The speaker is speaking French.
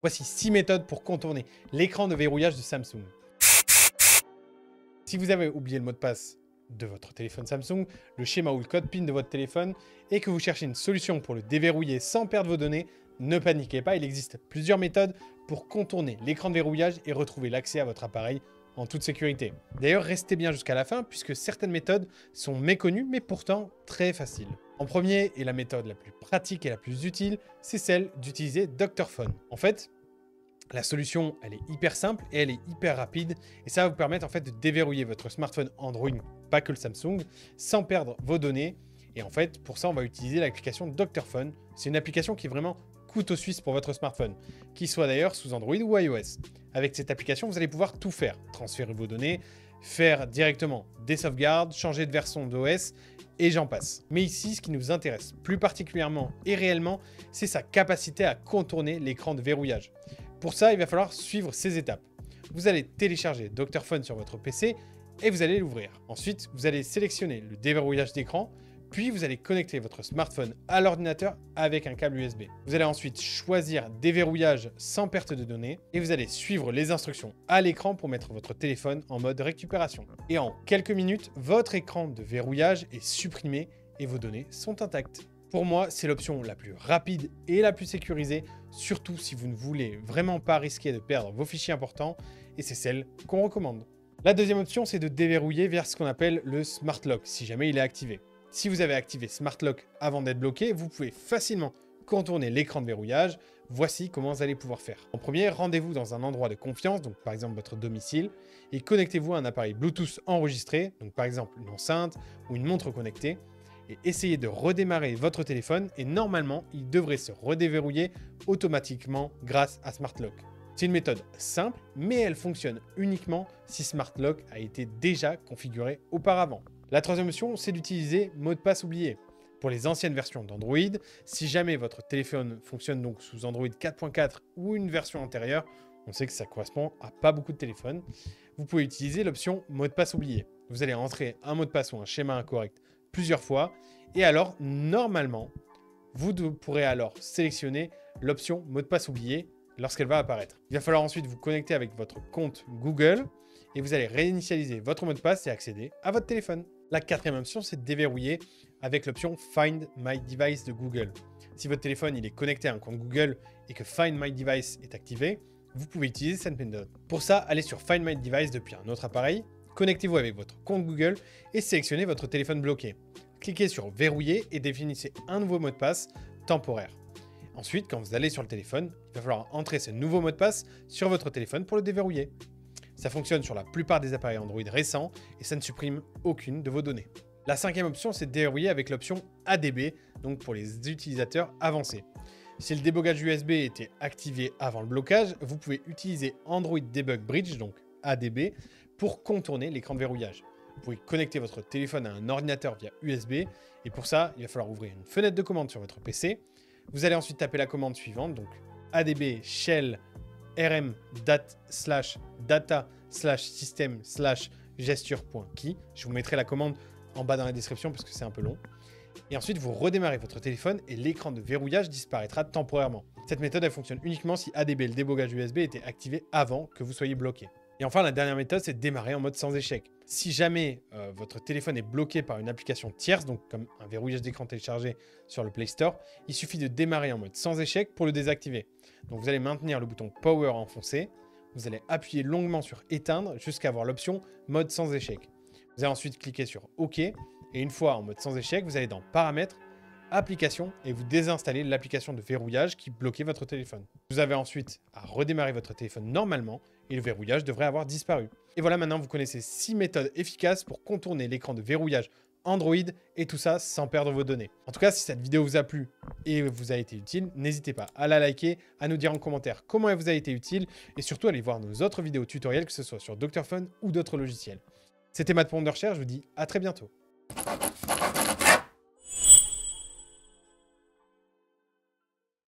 Voici 6 méthodes pour contourner l'écran de verrouillage de Samsung. Si vous avez oublié le mot de passe de votre téléphone Samsung, le schéma ou le code PIN de votre téléphone et que vous cherchez une solution pour le déverrouiller sans perdre vos données, ne paniquez pas, il existe plusieurs méthodes pour contourner l'écran de verrouillage et retrouver l'accès à votre appareil en toute sécurité. D'ailleurs, restez bien jusqu'à la fin puisque certaines méthodes sont méconnues mais pourtant très faciles. En premier, et la méthode la plus pratique et la plus utile, c'est celle d'utiliser Dr. Phone. En fait, la solution, elle est hyper simple et elle est hyper rapide et ça va vous permettre en fait de déverrouiller votre smartphone Android, pas que le Samsung, sans perdre vos données. Et en fait, pour ça, on va utiliser l'application Dr. Phone. C'est une application qui est vraiment couteau suisse pour votre smartphone, qu'il soit d'ailleurs sous Android ou iOS. Avec cette application, vous allez pouvoir tout faire, transférer vos données, faire directement des sauvegardes, changer de version d'OS et j'en passe. Mais ici, ce qui nous intéresse plus particulièrement et réellement, c'est sa capacité à contourner l'écran de verrouillage. Pour ça, il va falloir suivre ces étapes. Vous allez télécharger Dr. Phone sur votre PC et vous allez l'ouvrir. Ensuite, vous allez sélectionner le déverrouillage d'écran, puis vous allez connecter votre smartphone à l'ordinateur avec un câble USB. Vous allez ensuite choisir déverrouillage sans perte de données et vous allez suivre les instructions à l'écran pour mettre votre téléphone en mode récupération. Et en quelques minutes, votre écran de verrouillage est supprimé et vos données sont intactes. Pour moi, c'est l'option la plus rapide et la plus sécurisée, surtout si vous ne voulez vraiment pas risquer de perdre vos fichiers importants, et c'est celle qu'on recommande. La deuxième option, c'est de déverrouiller vers ce qu'on appelle le Smart Lock, si jamais il est activé. Si vous avez activé Smart Lock avant d'être bloqué, vous pouvez facilement contourner l'écran de verrouillage. Voici comment vous allez pouvoir faire. En premier, rendez-vous dans un endroit de confiance, donc par exemple votre domicile, et connectez-vous à un appareil Bluetooth enregistré, donc par exemple une enceinte ou une montre connectée, et essayez de redémarrer votre téléphone et normalement, il devrait se redéverrouiller automatiquement grâce à Smart Lock. C'est une méthode simple, mais elle fonctionne uniquement si Smart Lock a été déjà configuré auparavant. La troisième option, c'est d'utiliser mot de passe oublié. Pour les anciennes versions d'Android, si jamais votre téléphone fonctionne donc sous Android 4.4 ou une version antérieure, on sait que ça correspond à pas beaucoup de téléphones, vous pouvez utiliser l'option mot de passe oublié. Vous allez entrer un mot de passe ou un schéma incorrect plusieurs fois et alors normalement, vous pourrez alors sélectionner l'option mot de passe oublié lorsqu'elle va apparaître. Il va falloir ensuite vous connecter avec votre compte Google et vous allez réinitialiser votre mot de passe et accéder à votre téléphone. La quatrième option, c'est de déverrouiller avec l'option Find My Device de Google. Si votre téléphone il est connecté à un compte Google et que Find My Device est activé, vous pouvez utiliser cette méthode. Pour ça, allez sur Find My Device depuis un autre appareil, connectez-vous avec votre compte Google et sélectionnez votre téléphone bloqué. Cliquez sur Verrouiller et définissez un nouveau mot de passe temporaire. Ensuite, quand vous allez sur le téléphone, il va falloir entrer ce nouveau mot de passe sur votre téléphone pour le déverrouiller. Ça fonctionne sur la plupart des appareils Android récents et ça ne supprime aucune de vos données. La cinquième option, c'est de déverrouiller avec l'option ADB, donc pour les utilisateurs avancés. Si le débogage USB était activé avant le blocage, vous pouvez utiliser Android Debug Bridge, donc ADB, pour contourner l'écran de verrouillage. Vous pouvez connecter votre téléphone à un ordinateur via USB et pour ça, il va falloir ouvrir une fenêtre de commande sur votre PC. Vous allez ensuite taper la commande suivante, donc ADB shell rm data/system/gesture.key. Je vous mettrai la commande en bas dans la description parce que c'est un peu long. Et ensuite, vous redémarrez votre téléphone et l'écran de verrouillage disparaîtra temporairement. Cette méthode, elle fonctionne uniquement si ADB, le débogage USB, était activé avant que vous soyez bloqué. Et enfin, la dernière méthode, c'est de démarrer en mode sans échec. Si jamais votre téléphone est bloqué par une application tierce, donc comme un verrouillage d'écran téléchargé sur le Play Store, il suffit de démarrer en mode sans échec pour le désactiver. Donc vous allez maintenir le bouton Power enfoncé, vous allez appuyer longuement sur Éteindre jusqu'à avoir l'option mode sans échec. Vous allez ensuite cliquer sur OK, et une fois en mode sans échec, vous allez dans Paramètres, Applications, et vous désinstallez l'application de verrouillage qui bloquait votre téléphone. Vous avez ensuite à redémarrer votre téléphone normalement, et le verrouillage devrait avoir disparu. Et voilà, maintenant vous connaissez 6 méthodes efficaces pour contourner l'écran de verrouillage Android, et tout ça sans perdre vos données. En tout cas, si cette vidéo vous a plu et vous a été utile, n'hésitez pas à la liker, à nous dire en commentaire comment elle vous a été utile, et surtout à aller voir nos autres vidéos tutoriels, que ce soit sur Dr. Phone ou d'autres logiciels. C'était Matt pour Wondershare, je vous dis à très bientôt.